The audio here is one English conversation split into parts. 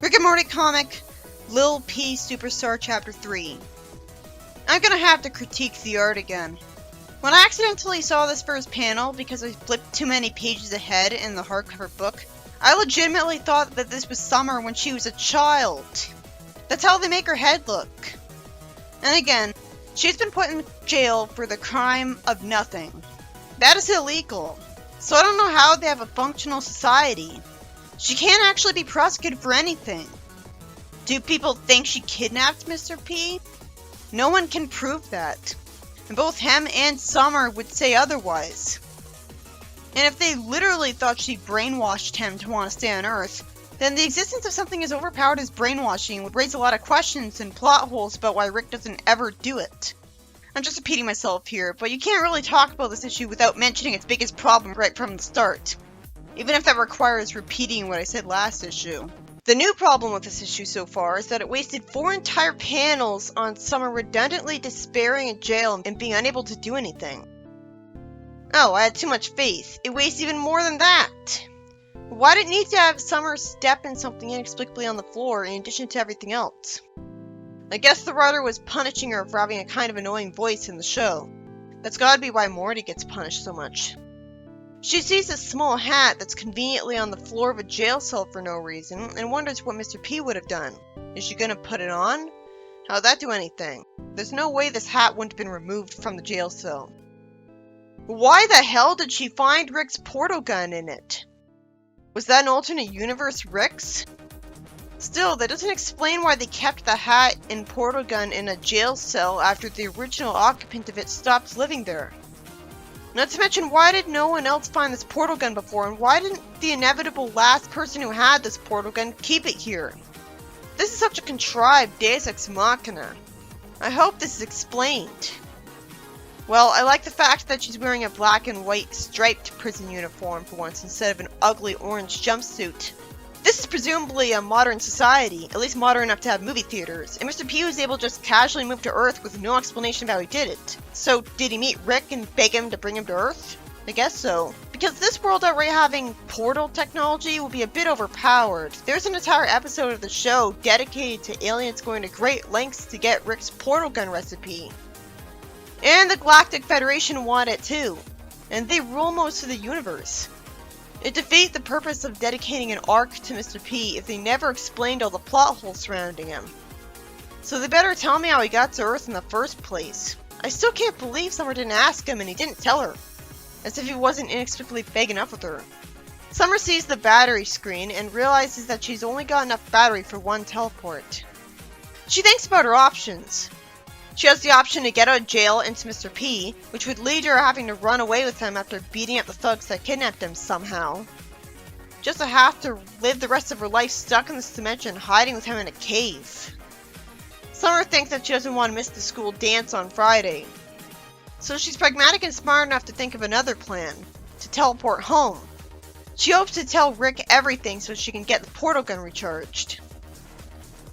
Rick and Morty comic, Lil P Superstar Chapter 3. I'm gonna have to critique the art again. When I accidentally saw this first panel because I flipped too many pages ahead in the hardcover book, I legitimately thought that this was Summer when she was a child. That's how they make her head look. And again, she's been put in jail for the crime of nothing. That is illegal. So I don't know how they have a functional society. She can't actually be prosecuted for anything. Do people think she kidnapped Mr. P? No one can prove that. And both him and Summer would say otherwise. And if they literally thought she brainwashed him to want to stay on Earth, then the existence of something as overpowered as brainwashing would raise a lot of questions and plot holes about why Rick doesn't ever do it. I'm just repeating myself here, but you can't really talk about this issue without mentioning its biggest problem right from the start. Even if that requires repeating what I said last issue. The new problem with this issue so far is that it wasted 4 entire panels on Summer redundantly despairing in jail and being unable to do anything. Oh, I had too much faith. It wastes even more than that. Why did it need to have Summer step in something inexplicably on the floor in addition to everything else? I guess the writer was punishing her for having a kind of annoying voice in the show. That's gotta be why Morty gets punished so much. She sees a small hat that's conveniently on the floor of a jail cell for no reason, and wonders what Mr. P would have done. Is she gonna put it on? How'd that do anything? There's no way this hat wouldn't have been removed from the jail cell. Why the hell did she find Rick's portal gun in it? Was that an alternate universe Rick's? Still, that doesn't explain why they kept the hat and portal gun in a jail cell after the original occupant of it stopped living there. Not to mention, why did no one else find this portal gun before, and why didn't the inevitable last person who had this portal gun keep it here? This is such a contrived Deus Ex Machina. I hope this is explained. Well, I like the fact that she's wearing a black and white striped prison uniform for once instead of an ugly orange jumpsuit. This is presumably a modern society, at least modern enough to have movie theaters, and Mr. P was able to just casually move to Earth with no explanation of how he did it. So, did he meet Rick and beg him to bring him to Earth? I guess so. Because this world outright having portal technology will be a bit overpowered. There's an entire episode of the show dedicated to aliens going to great lengths to get Rick's portal gun recipe. And the Galactic Federation want it too. And they rule most of the universe. It defeats the purpose of dedicating an arc to Mr. P if they never explained all the plot holes surrounding him. So they better tell me how he got to Earth in the first place. I still can't believe Summer didn't ask him and he didn't tell her. As if he wasn't inexplicably vague enough with her. Summer sees the battery screen and realizes that she's only got enough battery for one teleport. She thinks about her options. She has the option to get out of jail into Mr. P, which would lead to her having to run away with him after beating up the thugs that kidnapped him somehow. Just to have to live the rest of her life stuck in this dimension, hiding with him in a cave. Summer thinks that she doesn't want to miss the school dance on Friday. So she's pragmatic and smart enough to think of another plan, to teleport home. She hopes to tell Rick everything so she can get the portal gun recharged.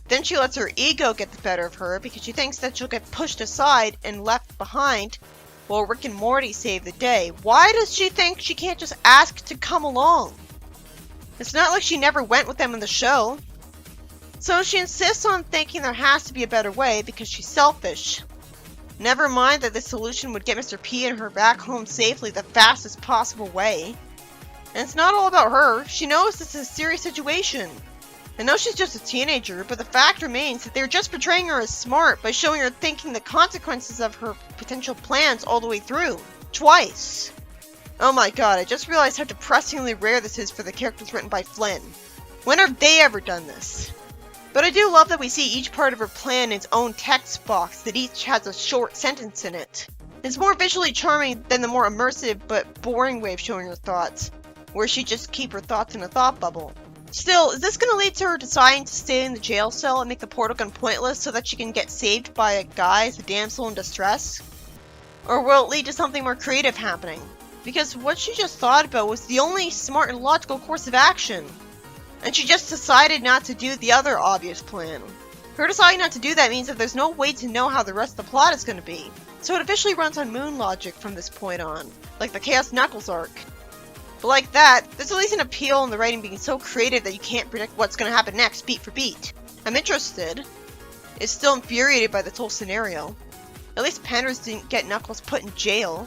Then she lets her ego get the better of her because she thinks that she'll get pushed aside and left behind while Rick and Morty save the day. Why does she think she can't just ask to come along? It's not like she never went with them in the show. So she insists on thinking there has to be a better way because she's selfish. Never mind that this solution would get Mr. P and her back home safely the fastest possible way. And it's not all about her. She knows this is a serious situation. I know she's just a teenager, but the fact remains that they're just portraying her as smart by showing her thinking the consequences of her potential plans all the way through. Twice. Oh my god, I just realized how depressingly rare this is for the characters written by Flynn. When have they ever done this? But I do love that we see each part of her plan in its own text box that each has a short sentence in it. It's more visually charming than the more immersive but boring way of showing her thoughts, where she just keep her thoughts in a thought bubble. Still, is this going to lead to her deciding to stay in the jail cell and make the portal gun pointless so that she can get saved by a guy as a damsel in distress? Or will it lead to something more creative happening? Because what she just thought about was the only smart and logical course of action. And she just decided not to do the other obvious plan. Her deciding not to do that means that there's no way to know how the rest of the plot is going to be. So it officially runs on moon logic from this point on, like the Chaos Knuckles arc. But like that, there's at least an appeal in the writing being so creative that you can't predict what's going to happen next beat for beat. I'm interested. It's still infuriated by this whole scenario. At least Panders didn't get Knuckles put in jail.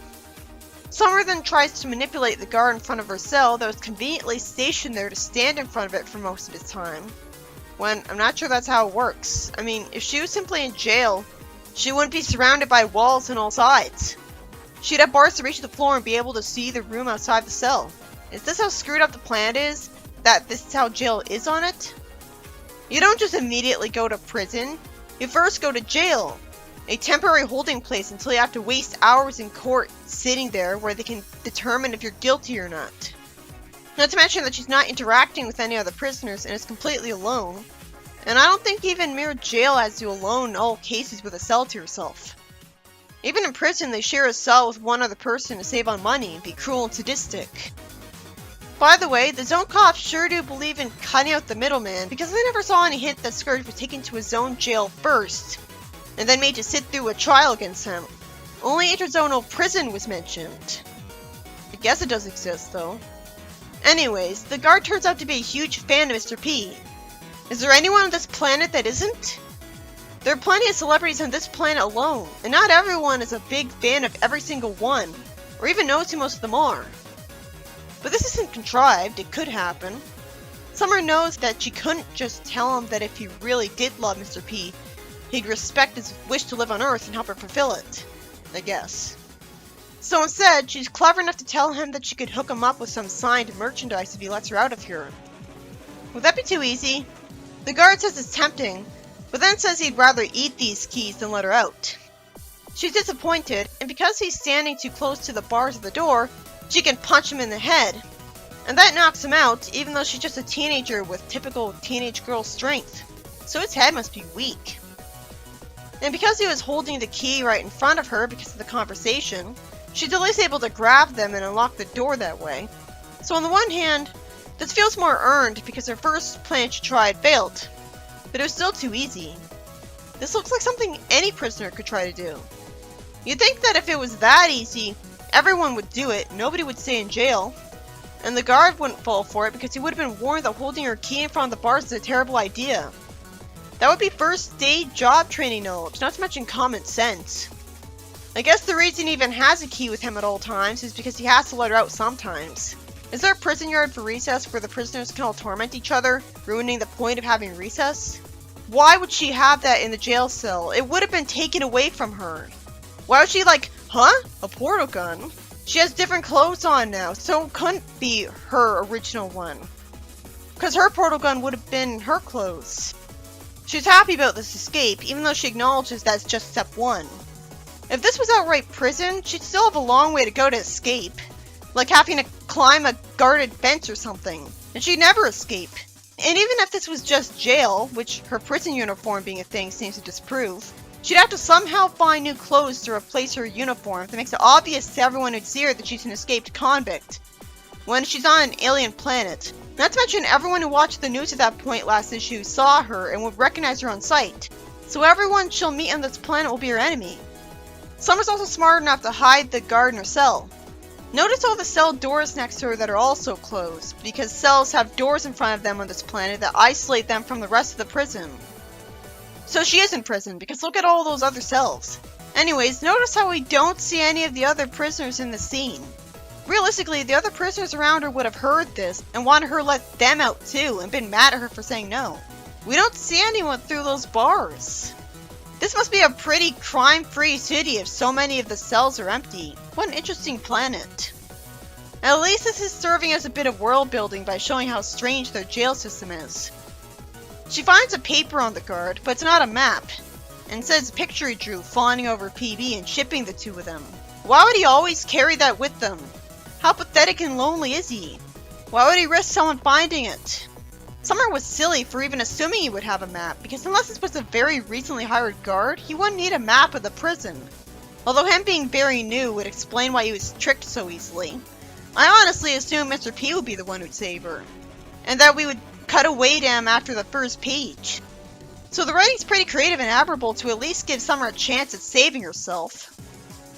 Summer then tries to manipulate the guard in front of her cell that was conveniently stationed there to stand in front of it for most of its time. When I'm not sure that's how it works. I mean, if she was simply in jail, she wouldn't be surrounded by walls on all sides. She'd have bars to reach the floor and be able to see the room outside the cell. Is this how screwed up the planet is? That this is how jail is on it? You don't just immediately go to prison. You first go to jail. A temporary holding place until you have to waste hours in court sitting there where they can determine if you're guilty or not. Not to mention that she's not interacting with any other prisoners and is completely alone. And I don't think even mere jail has you alone in all cases with a cell to yourself. Even in prison, they share a cell with one other person to save on money and be cruel and sadistic. By the way, the Zone Cops sure do believe in cutting out the middleman because they never saw any hint that Scourge was taken to his own jail first, and then made to sit through a trial against him. Only interzonal prison was mentioned. I guess it does exist, though. Anyways, the guard turns out to be a huge fan of Mr. P. Is there anyone on this planet that isn't? There are plenty of celebrities on this planet alone, and not everyone is a big fan of every single one, or even knows who most of them are. But this isn't contrived, it could happen. Summer knows that she couldn't just tell him that if he really did love Mr. P, he'd respect his wish to live on Earth and help her fulfill it, I guess. So instead, she's clever enough to tell him that she could hook him up with some signed merchandise if he lets her out of here. Would that be too easy? The guard says it's tempting, but then says he'd rather eat these keys than let her out. She's disappointed, and because he's standing too close to the bars of the door, she can punch him in the head. And that knocks him out, even though she's just a teenager with typical teenage girl strength. So his head must be weak. And because he was holding the key right in front of her because of the conversation, she's at least able to grab them and unlock the door that way. So on the one hand, this feels more earned because her first plan she tried failed. But it was still too easy. This looks like something any prisoner could try to do. You'd think that if it was that easy, everyone would do it, nobody would stay in jail. And the guard wouldn't fall for it because he would have been warned that holding her key in front of the bars is a terrible idea. That would be first day job training knowledge, not to mention common sense. I guess the reason he even has a key with him at all times is because he has to let her out sometimes. Is there a prison yard for recess where the prisoners can all torment each other, ruining the point of having recess? Why would she have that in the jail cell? It would have been taken away from her. Why was she like, huh? A portal gun? She has different clothes on now, so it couldn't be her original one. Because her portal gun would have been her clothes. She's happy about this escape, even though she acknowledges that's just step one. If this was outright prison, she'd still have a long way to go to escape. Like having to climb a guarded fence or something. And she'd never escape. And even if this was just jail, which her prison uniform being a thing seems to disprove, she'd have to somehow find new clothes to replace her uniform that makes it obvious to everyone who'd see her that she's an escaped convict. When she's on an alien planet. Not to mention everyone who watched the news at that point last issue saw her and would recognize her on sight. So everyone she'll meet on this planet will be her enemy. Summer's also smart enough to hide the guard in her cell. Notice all the cell doors next to her that are also closed, because cells have doors in front of them on this planet that isolate them from the rest of the prison. So she is in prison, because look at all those other cells. Anyways, notice how we don't see any of the other prisoners in the scene. Realistically, the other prisoners around her would have heard this and wanted her to let them out too, and been mad at her for saying no. We don't see anyone through those bars. This must be a pretty crime-free city if so many of the cells are empty. What an interesting planet. At least this is serving as a bit of world building by showing how strange their jail system is. She finds a paper on the guard, but it's not a map, and says a picture he drew fawning over PB and shipping the two of them. Why would he always carry that with them? How pathetic and lonely is he? Why would he risk someone finding it? Summer was silly for even assuming he would have a map, because unless this was a very recently hired guard, he wouldn't need a map of the prison. Although him being very new would explain why he was tricked so easily. I honestly assumed Mr. P would be the one who'd save her, and that we would cut away to him after the first page. So the writing's pretty creative and admirable to at least give Summer a chance at saving herself.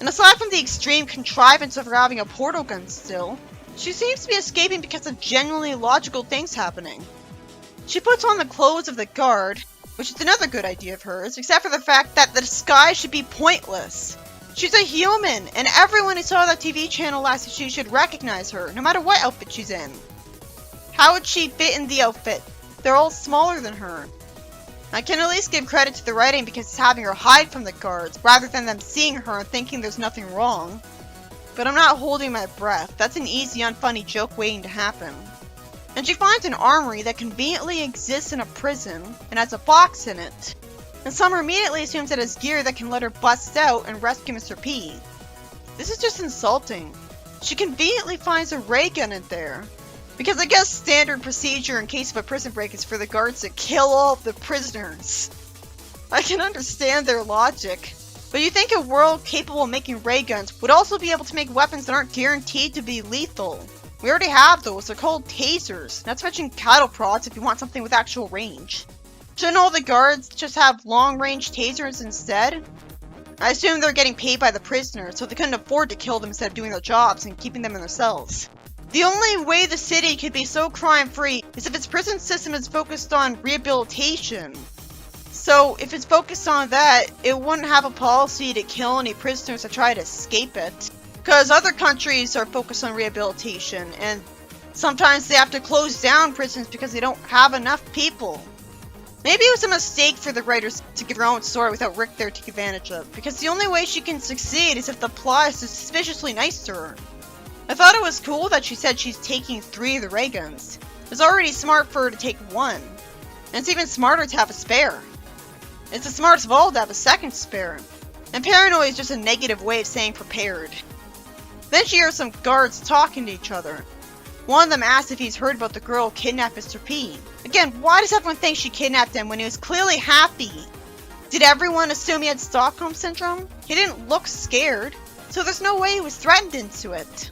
And aside from the extreme contrivance of her having a portal gun still, She seems to be escaping because of genuinely logical things happening. She puts on the clothes of the guard, which is another good idea of hers, except for the fact that the disguise should be pointless. She's a human, and everyone who saw that TV channel last year should recognize her, no matter what outfit she's in. How would she fit in the outfit? They're all smaller than her. I can at least give credit to the writing because it's having her hide from the guards, rather than them seeing her and thinking there's nothing wrong. But I'm not holding my breath. That's an easy, unfunny joke waiting to happen. And she finds an armory that conveniently exists in a prison and has a box in it. And Summer immediately assumes it has gear that can let her bust out and rescue Mr. P. This is just insulting. She conveniently finds a ray gun in there. Because I guess standard procedure in case of a prison break is for the guards to kill all of the prisoners. I can understand their logic. But you think a world capable of making ray guns would also be able to make weapons that aren't guaranteed to be lethal. We already have those, they're called tasers. Not to mention cattle prods if you want something with actual range. Shouldn't all the guards just have long-range tasers instead? I assume they're getting paid by the prisoners, so they couldn't afford to kill them instead of doing their jobs and keeping them in their cells. The only way the city could be so crime-free is if its prison system is focused on rehabilitation. So, if it's focused on that, it wouldn't have a policy to kill any prisoners that try to escape it. Because other countries are focused on rehabilitation, and sometimes they have to close down prisons because they don't have enough people. Maybe it was a mistake for the writers to give her own story without Rick there to take advantage of, because the only way she can succeed is if the plot is suspiciously nice to her. I thought it was cool that she said she's taking 3 of the ray guns. It's already smart for her to take 1. And it's even smarter to have a spare. It's the smartest of all to have a second spare. And paranoid is just a negative way of saying prepared. Then she hears some guards talking to each other. One of them asks if he's heard about the girl who kidnapped Mr. P. Again, why does everyone think she kidnapped him when he was clearly happy? Did everyone assume he had Stockholm Syndrome? He didn't look scared, so there's no way he was threatened into it.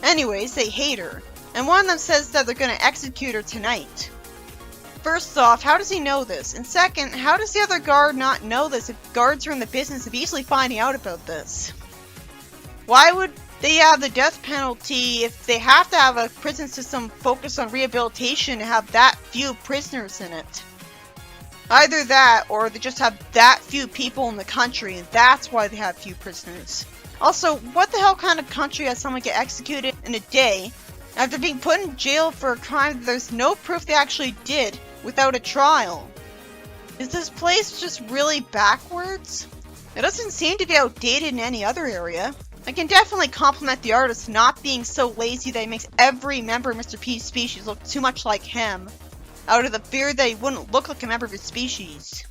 Anyways, they hate her, and one of them says that they're gonna execute her tonight. First off, how does he know this? And second, how does the other guard not know this if guards are in the business of easily finding out about this? Why would they have the death penalty if they have to have a prison system focused on rehabilitation and have that few prisoners in it? Either that, or they just have that few people in the country and that's why they have few prisoners. Also, what the hell kind of country has someone get executed in a day after being put in jail for a crime that there's no proof they actually did without a trial? Is this place just really backwards? It doesn't seem to be outdated in any other area. I can definitely compliment the artist not being so lazy that he makes every member of Mr. P's species look too much like him, out of the fear that he wouldn't look like a member of his species.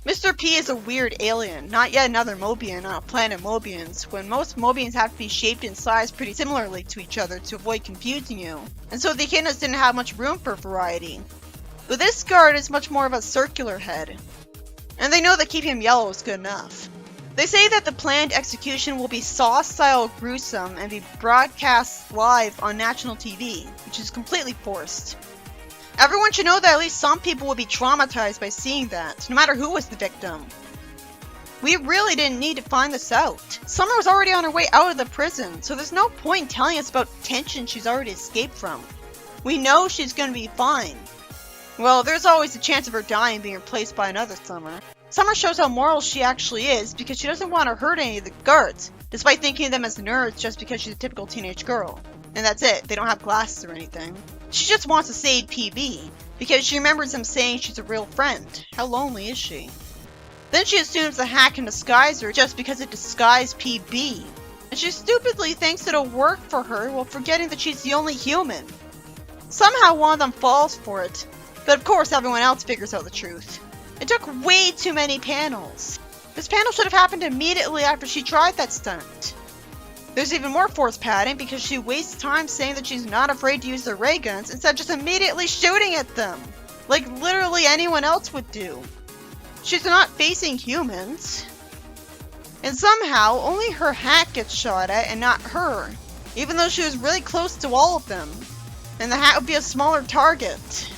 Mr. P is a weird alien, not yet another Mobian on a planet Mobians, when most Mobians have to be shaped and sized pretty similarly to each other to avoid confusing you, and so the echidnas didn't have much room for variety. But this guard is much more of a circular head, and they know that keeping him yellow is good enough. They say that the planned execution will be Saw-style gruesome and be broadcast live on national TV, which is completely forced. Everyone should know that at least some people will be traumatized by seeing that, no matter who was the victim. We really didn't need to find this out. Summer was already on her way out of the prison, so there's no point in telling us about tension she's already escaped from. We know she's gonna be fine. Well, there's always a chance of her dying and being replaced by another Summer. Summer shows how moral she actually is because she doesn't want to hurt any of the guards, despite thinking of them as nerds just because she's a typical teenage girl. And that's it, they don't have glasses or anything. She just wants to save PB, because she remembers him saying she's a real friend. How lonely is she? Then she assumes the hack can disguise her just because it disguised PB. And she stupidly thinks it'll work for her while forgetting that she's the only human. Somehow one of them falls for it, but of course everyone else figures out the truth. It took way too many panels. This panel should have happened immediately after she tried that stunt. There's even more force padding because she wastes time saying that she's not afraid to use the ray guns instead of just immediately shooting at them, like literally anyone else would do. She's not facing humans. And somehow, only her hat gets shot at and not her, even though she was really close to all of them, and the hat would be a smaller target.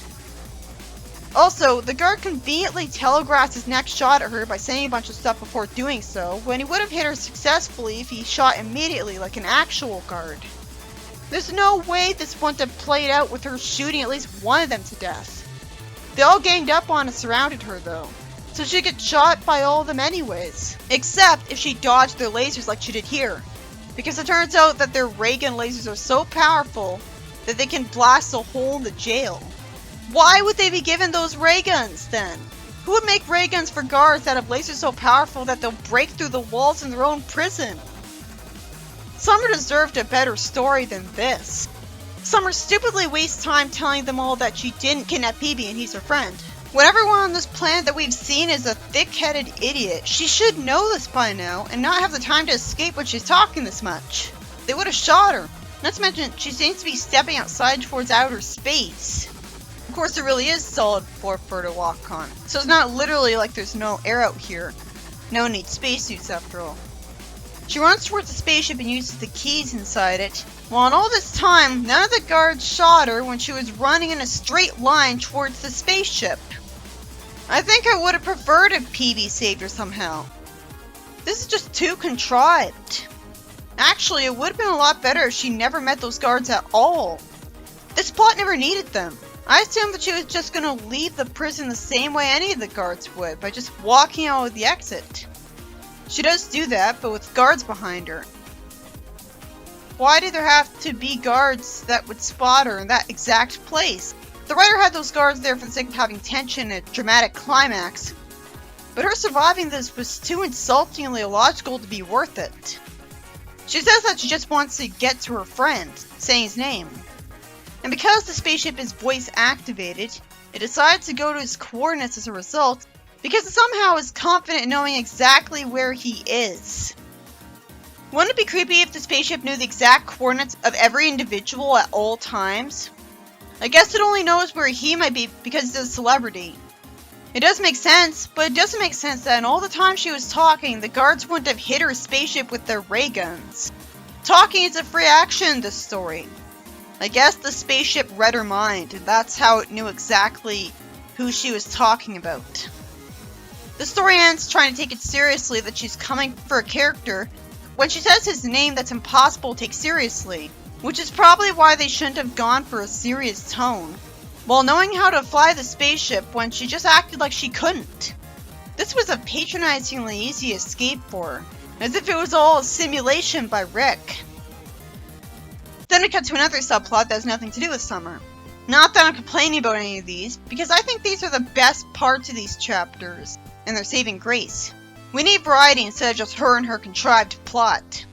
Also, the guard conveniently telegraphs his next shot at her by saying a bunch of stuff before doing so, when he would have hit her successfully if he shot immediately like an actual guard. There's no way this wouldn't have played out with her shooting at least one of them to death. They all ganged up on and surrounded her though, so she'd get shot by all of them anyways. Except if she dodged their lasers like she did here. Because it turns out that their ray gun lasers are so powerful that they can blast a hole in the jail. Why would they be given those ray guns then? Who would make ray guns for guards that have lasers so powerful that they'll break through the walls in their own prison? Summer deserved a better story than this. Summer stupidly wastes time telling them all that she didn't kidnap Peebee and he's her friend. When everyone on this planet that we've seen is a thick-headed idiot, she should know this by now and not have the time to escape when she's talking this much. They would have shot her. Not to mention, she seems to be stepping outside towards outer space. Of course, there really is solid floor for her to walk on, so it's not literally like there's no air out here. No need spacesuits after all. She runs towards the spaceship and uses the keys inside it. While in all this time, none of the guards shot her when she was running in a straight line towards the spaceship. I think I would have preferred if Peebee saved her somehow. This is just too contrived. Actually, it would have been a lot better if she never met those guards at all. This plot never needed them. I assumed that she was just gonna leave the prison the same way any of the guards would, by just walking out of the exit. She does do that, but with guards behind her. Why did there have to be guards that would spot her in that exact place? The writer had those guards there for the sake of having tension and a dramatic climax, but her surviving this was too insultingly illogical to be worth it. She says that she just wants to get to her friend, saying his name. And because the spaceship is voice activated, it decides to go to his coordinates as a result, because it somehow is confident in knowing exactly where he is. Wouldn't it be creepy if the spaceship knew the exact coordinates of every individual at all times? I guess it only knows where he might be because he's a celebrity. It does make sense, but it doesn't make sense that in all the time she was talking, the guards wouldn't have hit her spaceship with their ray guns. Talking is a free action in this story. I guess the spaceship read her mind, and that's how it knew exactly who she was talking about. The story ends trying to take it seriously that she's coming for a character when she says his name that's impossible to take seriously, which is probably why they shouldn't have gone for a serious tone, while knowing how to fly the spaceship when she just acted like she couldn't. This was a patronizingly easy escape for her, as if it was all a simulation by Rick. Then it cuts to another subplot that has nothing to do with Summer. Not that I'm complaining about any of these, because I think these are the best parts of these chapters, and their saving grace. We need variety instead of just her and her contrived plot.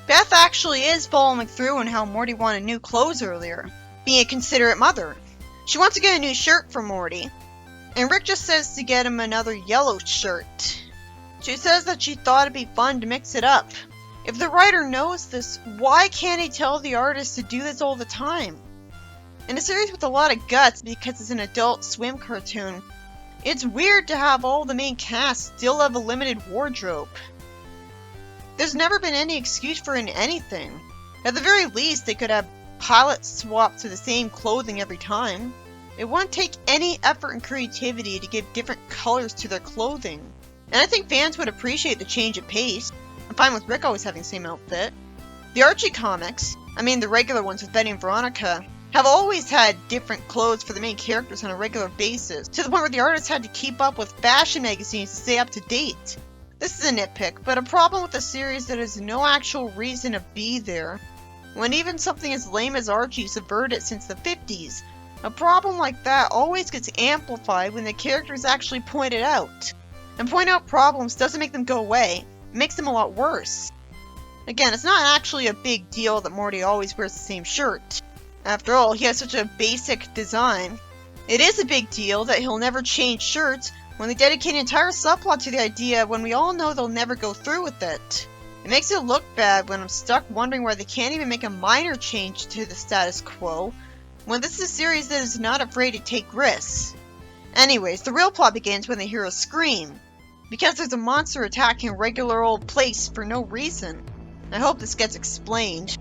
Beth actually is following through on how Morty wanted new clothes earlier, being a considerate mother. She wants to get a new shirt for Morty, and Rick just says to get him another yellow shirt. She says that she thought it'd be fun to mix it up. If the writer knows this, why can't he tell the artist to do this all the time? In a series with a lot of guts, because it's an Adult Swim cartoon, it's weird to have all the main cast still have a limited wardrobe. There's never been any excuse for anything. At the very least, they could have pilots swap to the same clothing every time. It wouldn't take any effort and creativity to give different colors to their clothing. And I think fans would appreciate the change of pace. I'm fine with Rick always having the same outfit. The Archie comics, the regular ones with Betty and Veronica, have always had different clothes for the main characters on a regular basis, to the point where the artists had to keep up with fashion magazines to stay up to date. This is a nitpick, but a problem with a series that has no actual reason to be there, when even something as lame as Archie subverted it since the 50s. A problem like that always gets amplified when the characters actually point it out. And point out problems doesn't make them go away, it makes them a lot worse. Again, it's not actually a big deal that Morty always wears the same shirt. After all, he has such a basic design. It is a big deal that he'll never change shirts when they dedicate an entire subplot to the idea when we all know they'll never go through with it. It makes it look bad when I'm stuck wondering why they can't even make a minor change to the status quo, when this is a series that is not afraid to take risks. Anyways, the real plot begins when they hear a scream, because there's a monster attacking a regular old place for no reason. I hope this gets explained.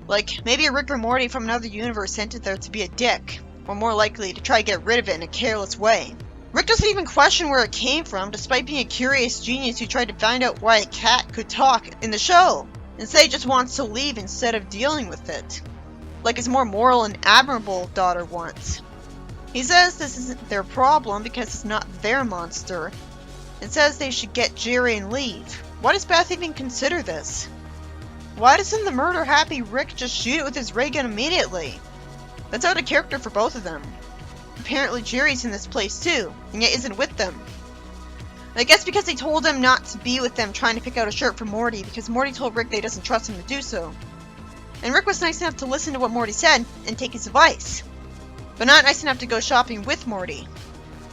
Like, maybe a Rick or Morty from another universe sent it there to be a dick, or more likely to try to get rid of it in a careless way. Rick doesn't even question where it came from, despite being a curious genius who tried to find out why a cat could talk in the show. Instead, he just wants to leave instead of dealing with it, like his more moral and admirable daughter wants. He says this isn't their problem because it's not their monster, and says they should get Jerry and leave. Why does Beth even consider this? Why doesn't the murder-happy Rick just shoot it with his ray gun immediately? That's out of character for both of them. Apparently Jerry's in this place too, and yet isn't with them. I guess because they told him not to be with them trying to pick out a shirt for Morty, because Morty told Rick that he doesn't trust him to do so. And Rick was nice enough to listen to what Morty said and take his advice, but not nice enough to go shopping with Morty,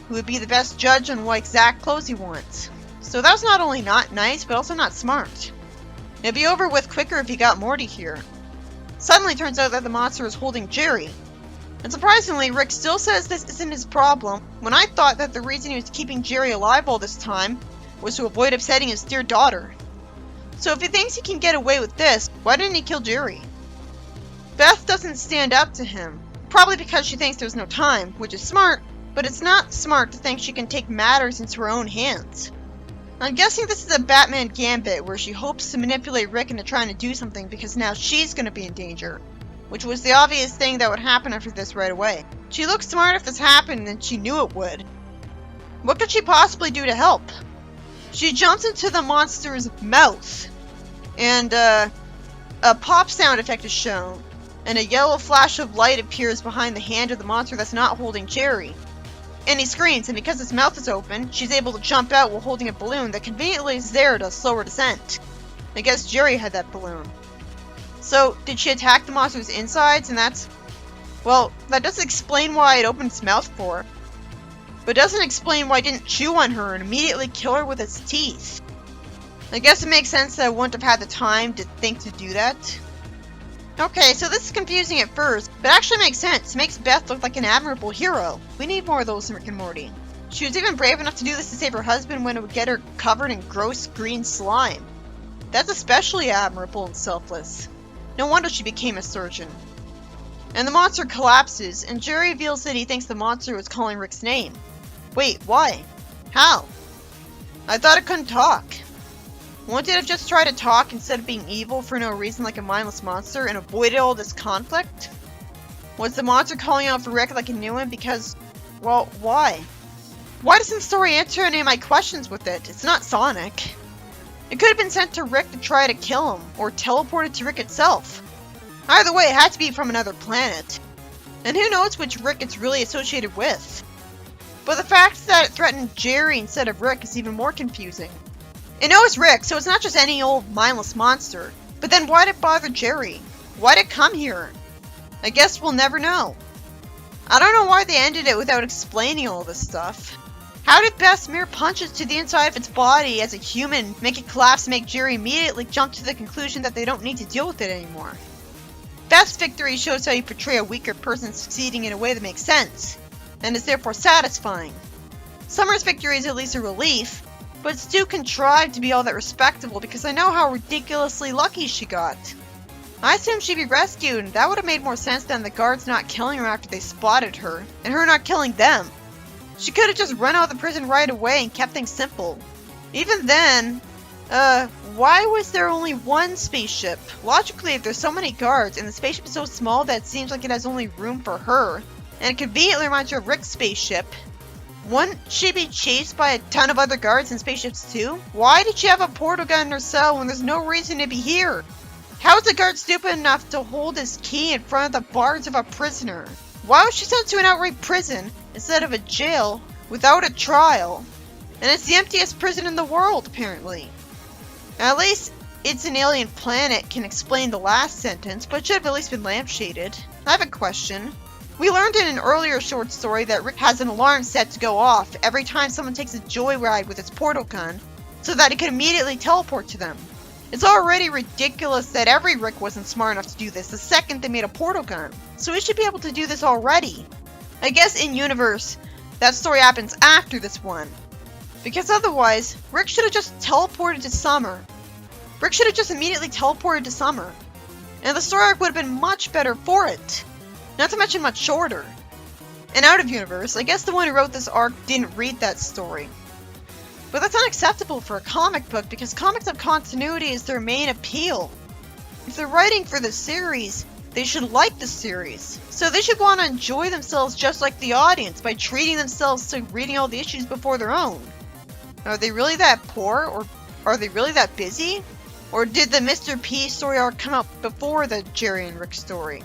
who would be the best judge on what exact clothes he wants. So that was not only not nice, but also not smart. It'd be over with quicker if he got Morty here. Suddenly it turns out that the monster is holding Jerry. And surprisingly, Rick still says this isn't his problem, when I thought that the reason he was keeping Jerry alive all this time was to avoid upsetting his dear daughter. So if he thinks he can get away with this, why didn't he kill Jerry? Beth doesn't stand up to him, probably because she thinks there's no time, which is smart, but it's not smart to think she can take matters into her own hands. I'm guessing this is a Batman gambit where she hopes to manipulate Rick into trying to do something because now she's going to be in danger, which was the obvious thing that would happen after this right away. She looked smart if this happened and she knew it would. What could she possibly do to help? She jumps into the monster's mouth, and a pop sound effect is shown, and a yellow flash of light appears behind the hand of the monster that's not holding Jerry. And he screams, and because his mouth is open, she's able to jump out while holding a balloon that conveniently is there to slow her descent. I guess Jerry had that balloon. So, did she attack the monster's insides, and that's... Well, that doesn't explain why it opened its mouth for her. But doesn't explain why it didn't chew on her and immediately kill her with its teeth. I guess it makes sense that it wouldn't have had the time to think to do that. Okay, so this is confusing at first, but actually makes sense. It makes Beth look like an admirable hero. We need more of those in Rick and Morty. She was even brave enough to do this to save her husband when it would get her covered in gross green slime. That's especially admirable and selfless. No wonder she became a surgeon. And the monster collapses, and Jerry reveals that he thinks the monster was calling Rick's name. Wait, why? How? I thought it couldn't talk. Wouldn't it have just tried to talk instead of being evil for no reason like a mindless monster and avoided all this conflict? Was the monster calling out for Rick like it knew him because... well, why? Why doesn't the story answer any of my questions with it? It's not Sonic. It could have been sent to Rick to try to kill him, or teleported to Rick itself. Either way, it had to be from another planet. And who knows which Rick it's really associated with. But the fact that it threatened Jerry instead of Rick is even more confusing. It knows Rick, so it's not just any old mindless monster. But then why'd it bother Jerry? Why'd it come here? I guess we'll never know. I don't know why they ended it without explaining all this stuff. How did Beth's mere punches to the inside of its body as a human make it collapse and make Jerry immediately jump to the conclusion that they don't need to deal with it anymore? Beth's victory shows how you portray a weaker person succeeding in a way that makes sense, and is therefore satisfying. Summer's victory is at least a relief, but it's too contrived to be all that respectable because I know how ridiculously lucky she got. I assumed she'd be rescued, and that would have made more sense than the guards not killing her after they spotted her, and her not killing them. She could have just run out of the prison right away and kept things simple. Even then, why was there only one spaceship? Logically, if there's so many guards, and the spaceship is so small that it seems like it has only room for her, and it conveniently reminds you of Rick's spaceship, wouldn't she be chased by a ton of other guards and spaceships too? Why did she have a portal gun in her cell when there's no reason to be here? How is the guard stupid enough to hold his key in front of the bars of a prisoner? Why was she sent to an outright prison instead of a jail without a trial? And it's the emptiest prison in the world, apparently. At least it's an alien planet can explain the last sentence, but it should have at least been lampshaded. I have a question. We learned in an earlier short story that Rick has an alarm set to go off every time someone takes a joyride with his portal gun, so that he can immediately teleport to them. It's already ridiculous that every Rick wasn't smart enough to do this the second they made a portal gun, so he should be able to do this already. I guess in universe, that story happens after this one. Because otherwise, Rick should have just teleported to Summer. Rick should have just immediately teleported to Summer. And the story arc would have been much better for it. Not to mention much shorter. And out of universe, I guess the one who wrote this arc didn't read that story. But that's unacceptable for a comic book because comics have continuity as their main appeal. If they're writing for the series, they should like the series. So they should want to enjoy themselves just like the audience by treating themselves to reading all the issues before their own. Are they really that poor, or are they really that busy? Or did the Mr. P story arc come out before the Jerry and Rick story?